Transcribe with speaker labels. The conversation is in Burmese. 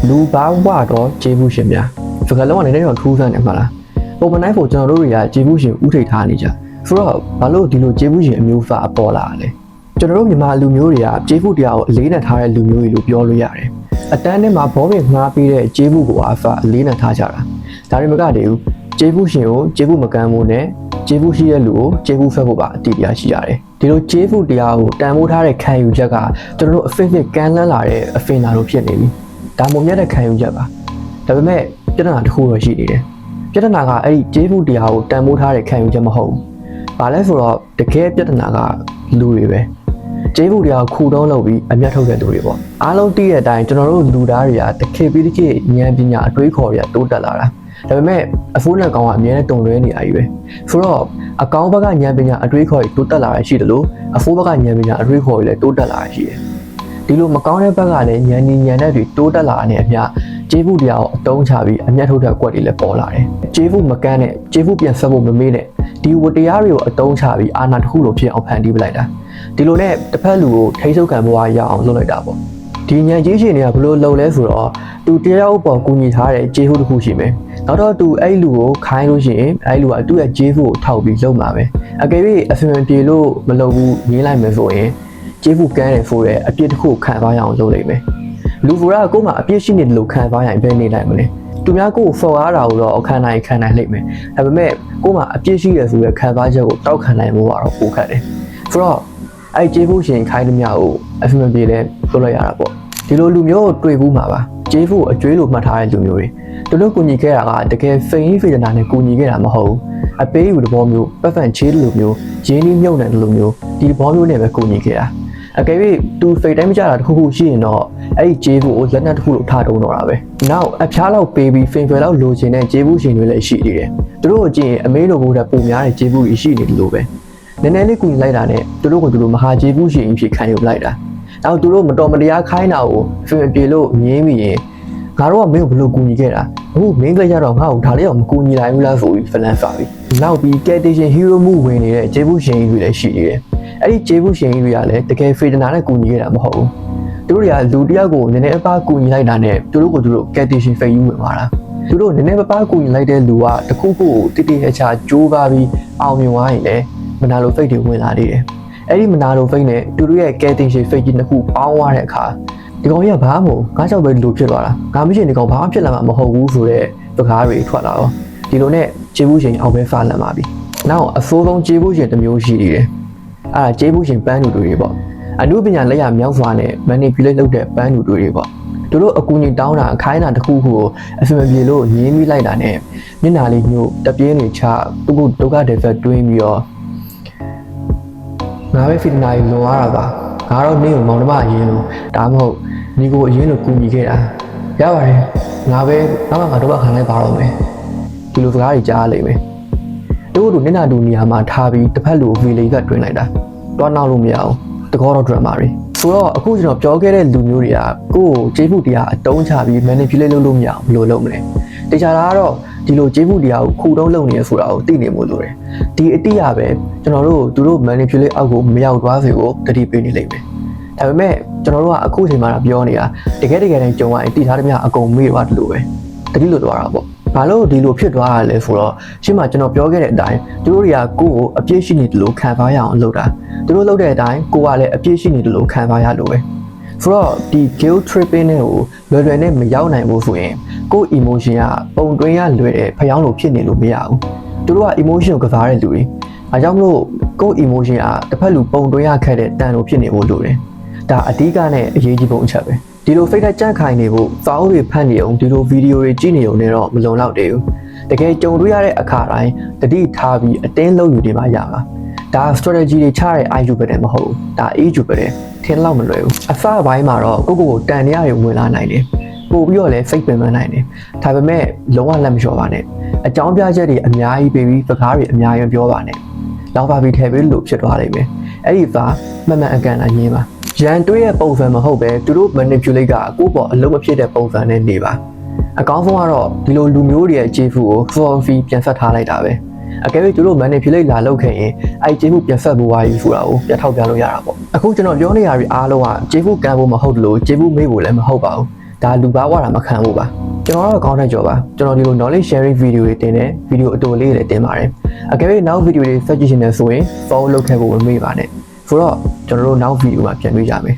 Speaker 1: လူဘာဝတော့ကျေးဘူးရှင်ဗျာစကားလုံးကနေတော့ထူးဆန်းနေမှာလားပုံမှန်တိုင်းဖို့ကျွန်တော်တို့တွေကကျေးဘူးရှင်ဥထိတ်ထားနေကြဆိုတော့ဘာလို့ဒီလိုကျေးဘူးရှင်အမျိုးအစားပေါ်လာလဲကျွန်တော်တို့မြန်မာလူမျိုးတွေကကျေးဘူးတရားကိုအလေးနဲ့ထားတဲ့လူမျိုးတွေလို့ပြောလို့ရတယ်အတန်းထဲမှာဘောပင်ငှားပေးတဲ့ကျေးဘူးကိုအဖအလေးနဲ့ထားကြတာဒါတွေမကတည်းဘူးကျေးဘူးရှင်ကိုကျေးဘူးမကမ်းဖို့နဲ့ကျေးဘူးရှိတဲ့လူကိုကျေးဘူးဖက်ဖို့ပါအတိတရားရှိရတယ်ဒီလိုကျေးဘူးတရားကိုတန်ဖိုးထားတဲ့ခံယူချက်ကကျွန်တော်တို့အဖစ်ဖစ်ကမ်းလှမ်းလာတဲ့အဖင်လာလို့ဖြစ်နေပြီဒါမှမဟုတ်တဲ့ခံယူချက်ပါဒါပေမဲ့ပြဿနာတစ်ခုတော့ရှိနေတယ်ပြဿနာကအဲ့ဒီကျေးဘူးတရားကိုတန်ဖိုးထားတဲ့ခံယူချက်မဟုတ်ဘူး။ဘာလဲဆိုတော့တကယ်ပြဿနာကလူတွေပဲ။ကျေးဘူးတရားကိုခုတုံးလုပ်ပြီးအမျက်ထုတ်တဲ့လူတွေပေါ့။အားလုံးသိတဲ့အတိုင်းကျွန်တော်တို့လူသားတွေကတခေပြီးတခေဉာဏ်ပညာအတွေးခေါ်တွေကတိုးတက်လာတာ။ဒါပေမဲ့အဖိုးနဲ့ကောင်ကအမြဲတမ်းတုံလွဲနေရကြီးပဲ။ဆိုတော့အကောင်ဘက်ကဉာဏ်ပညာအတွေးခေါ်တွေတိုးတက်လာတာရှိတယ်လို့အဖိုးဘက်ကဉာဏ်ပညာအတွေးခေါ်တွေလည်းတိုးတက်လာတာရှိတယ်။ဒီလိုမကောင်းတဲ့ဘက်ကလည်းဉာဏ်နဲ့တွေတိုးတက်လာတဲ့အမျှကျေးဘူးတရားကိုအတုံးချပြီးအမျက်ထုတ်တဲ့ကွက်တွေလည်းပေါ်လာတယ်။ကျေးဘူးမကန်းနဲ့ကျေးဘူးပြန်ဆက်ဖို့မမေးနဲ့ဒီဝတရားတွေကိုအတုံးချပြီးအာဏာတစ်ခုလိုဖြစ်အောင်ဖန်တီးပလိုက်တာဒီလိုနဲ့တစ်ဖက်လူကိုထိတ်ဆုပ်ခံဘဝရအောင်လုပ်လိုက်တာပေါ့ဒီဉာဏ်ကြီးရှင်တွေကဘလို့လုံလဲဆိုတော့သူတရားဥပေါ်ကူညီထားတဲ့ကျေးဘူးတစ်ခုရှိမယ်နောက်တော့သူအဲ့လူကိုခိုင်းလို့ရှိရင်အဲ့လူကသူ့ရဲ့ကျေးဘူးကိုထောက်ပြီးလုပ်မှာပဲအကယ်၍အဖင်ပြေလို့မလုပ်ဘူးငင်းလိုက်မယ်ဆိုရင်ကျေးဘူးကန်းတယ်ဆိုတဲ့အပြစ်တစ်ခုခံသွားရအောင်လုပ်လိုက်မယ်လူဖူရာကိုမှအပြစ်ရှိနေတယ်လို့ခံသွားရင်ဘယ်နေနိုင်မလဲသူများကိုဖော်ရတာကိုတော့ခံနိုင်လိမ့်မယ်ဒါပေမဲ့ကိုမှအပြစ်ရှိရဆိုရခံစားချက်ကိုတောက်ခံနိုင်မှုကတော့ပိုခက်တယ်ဆိုတော့အဲ့ကျေးဘူးရှင်ခိုင်းသမျှကိုအဖင်မပြေလဲပြောလိုက်ရတာပေါ့ဒီလိုလူမျိုးကိုတွေ့ဘူးမှာပါကျေးဘူးအကျွေးလိုမှတ်ထားတဲ့လူမျိုးတွေသူတို့ကူညီခဲ့တာကတကယ်ဖိန်ဖေးနာနဲ့ကူညီခဲ့တာမဟုတ်ဘူးအပေးယူတဲ့ဘောမျိုးပတ်ဖန်ချေးတဲ့လူမျိုးရင်းနှီးမြုပ်နှံတဲ့လူမျိုးဒီဘောမျိုးနဲ့ပဲကူညီခဲ့တာအကယ်၍သူဖိတ်တိုင်းမကြတာတစ်ခုခုရှိရင်တော့အဲ့ဒီကျေးဘူးကိုလက်နက်တစ်ခုလိုထားတုံးတော့တာပဲနောက်အဖျားလောက်ပေးပြီးဖိန်ဖွယ်လောက်လိုချင်တဲ့ကျေးဘူးရှင်တွေလည်းရှိနေတယ်သူတို့ကိုကြည့်ရင်အမေလိုဘိုးတဲ့ပုံများတဲ့ကျေးဘူးကြီးရှိနေတယ်လို့ပဲနည်းနည်းလေးကူညီလိုက်တာနဲ့သူတို့ကသူတို့မဟာကျေးဘူးရှင်ဖြစ်ခံယူလိုက်တာနောက်သူတို့မတော်မတရားခိုင်းတာကိုဖိန်ပြေလို့ငင်းမိရင်ငါတို့ကမင်းကိုဘလို့ကူညီခဲ့တာအခုမင်းကကြတော့ငါ့ကိုဒါလေးတော့မကူညီနိုင်ဘူးလားဆိုပြီးဖလန်ဖာပြီးနောက်ပြီးကယ်တေရှင်ဟီးရိုးမှုဝင်နေတဲ့ကျေးဘူးရှင်တွေလည်းရှိနေတယ်အဲ့ဒီကျေးဘူးရှင်တွေကလည်းတကယ်ဖေဒနာနဲ့ကူညီခဲ့တာမဟုတ်ဘူးသူတို့တွေကလူတယောက်ကိုနည်းနည်းအပါကူညီလိုက်တာနဲ့သူတို့ကယ်တီရှင်ဖိတ်ယူဝင်သွားတာသူတို့နည်းနည်းပါကူညီလိုက်တဲ့လူကတခုခုကိုတိတိကျကျကြိုးပါပြီးအောင်မြင်သွားရင်လည်းမနာလိုဖိတ်တွေဝင်လာနေတယ်အဲ့ဒီမနာလိုဖိတ်နဲ့သူတို့ရဲ့ကယ်တီရှင်ဖိတ်ကြီးတစ်ခုပေါင်းသွားတဲ့အခါဒီကောင်ကြီးကဘာမှငါ့ကြောင့်ပဲလူဖြစ်သွားတာငါမရှိရင်ဒီကောင်ဘာမှဖြစ်လာမှာမဟုတ်ဘူးဆိုတဲ့စကားတွေထွက်လာတော့ဒီလိုနဲ့ကျေးဘူးရှင်အောင်ပဲဖာလန်ပါပြီနောက်အဆိုးဆုံးကျေးဘူးရှင်တစ်မျိုးရှိနေတယ်အဲ့ဒါကျေးဘူးရှင်ပန်းလူတွေပေါ့အနုပညာလက်ရမြောက်စွာနဲ့ manipulate လုပ်တဲ့ပန်းလူတွေပေါ့သူတို့အကူအညီတောင်းတာခိုင်းတာတစ်ခုခုကိုအဖင်မပြေလို့ငင်းပြီးလိုက်တာနဲ့မျက်နှာလေးညှို့တပြင်းတွေချသူကဒုက္ခတွေဖက်တွင်းပြီးတော့ငါပဲဖီတနာကြီးလွန်သွားတာပါငါတော့နေကိုမောင်နှမအရင်လို့ဒါမှမဟုတ်ညီကိုအရင်လို့ကူညီခဲ့တာရပါတယ်ငါပဲနောက်မှငါဒုက္ခခံလိုက်ပါတော့မယ်ဒီလိုစကားတွေကြားလိမ့်မယ်တို့တို့မျက်နှာတူနေရာမှာထားပြီးတစ်ဖက်လူဗီလီကတွင်လိုက်တာတွားနောက်လို့မရအောင်တကောတော့ဒရမာတွေဆိုတော့အခုကျွန်တော်ပြောခဲ့တဲ့လူမျိုးတွေကကိုယ်ကျေးဘူးတရားအတုံးချပြီး manipulate လုပ်လို့မရအောင်ဘယ်လိုလုပ်မလဲတခြားတာကတော့ဒီလိုကျေးဘူးတရားကိုခုတုံးလုပ်နေရဆိုတာကိုသိနေမို့လို့တယ်ဒီအတိအပဲကျွန်တော်တို့သူတို့ manipulate အောက်ကိုမရောက်သွားစေကိုတတိပေးနေလိမ့်မယ်ဒါပေမဲ့ကျွန်တော်တို့ကအခုချိန်မှာပြောနေတာတကယ်တိုင်းကြုံရရင်တိထားသမျှအကုန်မေ့သွားတယ်လို့ပဲတတိလို့သွားတာပေါ့ဘာလို့ဒီလိုဖြစ်သွားရလဲဆိုတော့ရှင်းမှာကျွန်တော်ပြောခဲ့တဲ့အတိုင်းသူတို့တွေကကိုယ့်ကိုအပြည့်ရှိနေတယ်လို့ခံစားရအောင်လုပ်တာသူတို့လုပ်တဲ့အတိုင်းကိုကလည်းအပြည့်ရှိနေတယ်လို့ခံစားရလို့ပဲဆိုတော့ဒီ guilt tripping နဲ့ကိုလွယ်နဲ့မရောက်နိုင်ဘူးဆိုရင်ကိုယ့် emotion ကပုံတွင်းရလွယ်တဲ့ဖျောင်းလို့ဖြစ်နေလို့မရဘူးသူတို့က emotion ကိုကစားတဲ့လူတွေအဲကြောင့်မလို့ကိုယ့် emotion ကတစ်ဖက်လူပုံတွင်းရခက်တဲ့တန်လို့ဖြစ်နေဖို့လိုတယ်ဒါအဓိကနဲ့အရေးကြီးပုံအချက်ပဲဒီလိုဖိတ်တဲ့ကြန့်ခိုင်နေဖို့စာအုပ်တွေဖတ်နေအောင်ဒီလိုဗီဒီယိုတွေကြည့်နေအောင်လည်းတော့မလုံလောက်သေးဘူးတကယ်ကြုံတွေ့ရတဲ့အခါတိုင်းတတိထားပြီးအတင်းလုပ်ယူနေမှရမှာဒါ strategy တွေချတဲ့ IU ပဲမဟုတ်ဘူးဒါ AU ပဲထင်လောက်မလွယ်ဘူးအစပိုင်းမှာတော့ကိုတန်ရရဝင်လာနိုင်တယ်ပို့ပြီးတော့လည်းစိတ်ပင်ပန်းနိုင်တယ်ဒါပေမဲ့လုံးဝလက်မလျှော်ပါနဲ့အကြောင်းပြချက်တွေအများကြီးပေးပြီးစကားတွေအများကြီးပြောပါနဲ့လောက်ပါပြီးထည့်ပြီးလို့ဖြစ်သွားလိမ့်မယ်အဲ့ဒီစာမှန်အကန်အငင်းပါရန်တွေးရဲ့ပုံစံမဟုတ်ပဲသူတို့ manipulate ကကိုယ့်ပေါ်အလုံးမဖြစ်တဲ့ပုံစံနဲ့နေပါအကောင်းဆုံးကတော့ဒီလိုလူမျိုးတွေရဲ့ကျေးဇူးကို for fee ပြန်ဆက်ထားလိုက်တာပဲအကယ်၍သူတို့ manipulate လာလုပ်ခဲ့ရင်အဲ့ကျေးဇူးပြန်ဆက်ဖို့ဝါယူဆိုတာကိုပြတ်ထောက်ပြလို့ရတာပေါ့အခုကျွန်တော်ပြောနေရပြီအားလုံးကကျေးဇူးကံဖို့မဟုတ်လို့ကျေးဇူးမေ့ဖို့လည်းမဟုတ်ပါဘူး ဒါလူပါဝါတာမခံဘူးပါကျွန်တော်တော့ကောင်းတဲ့ကြော်ပါကျွန်တော်ဒီလို knowledge sharing video တွေတင်တယ်ဗီဒီယိုအတူလေးတွေတင်ပါတယ်အကယ်၍နောက်ဗီဒီယိုတွေ search ကြည့်နေဆိုရင် follow လုပ်ခဲ့ဖို့မမေ့ပါနဲ့ဆိုတော့ကျွန်တော်တို့နောက်ဗီဒီယိုမှာပြန်တွေ့ကြမယ်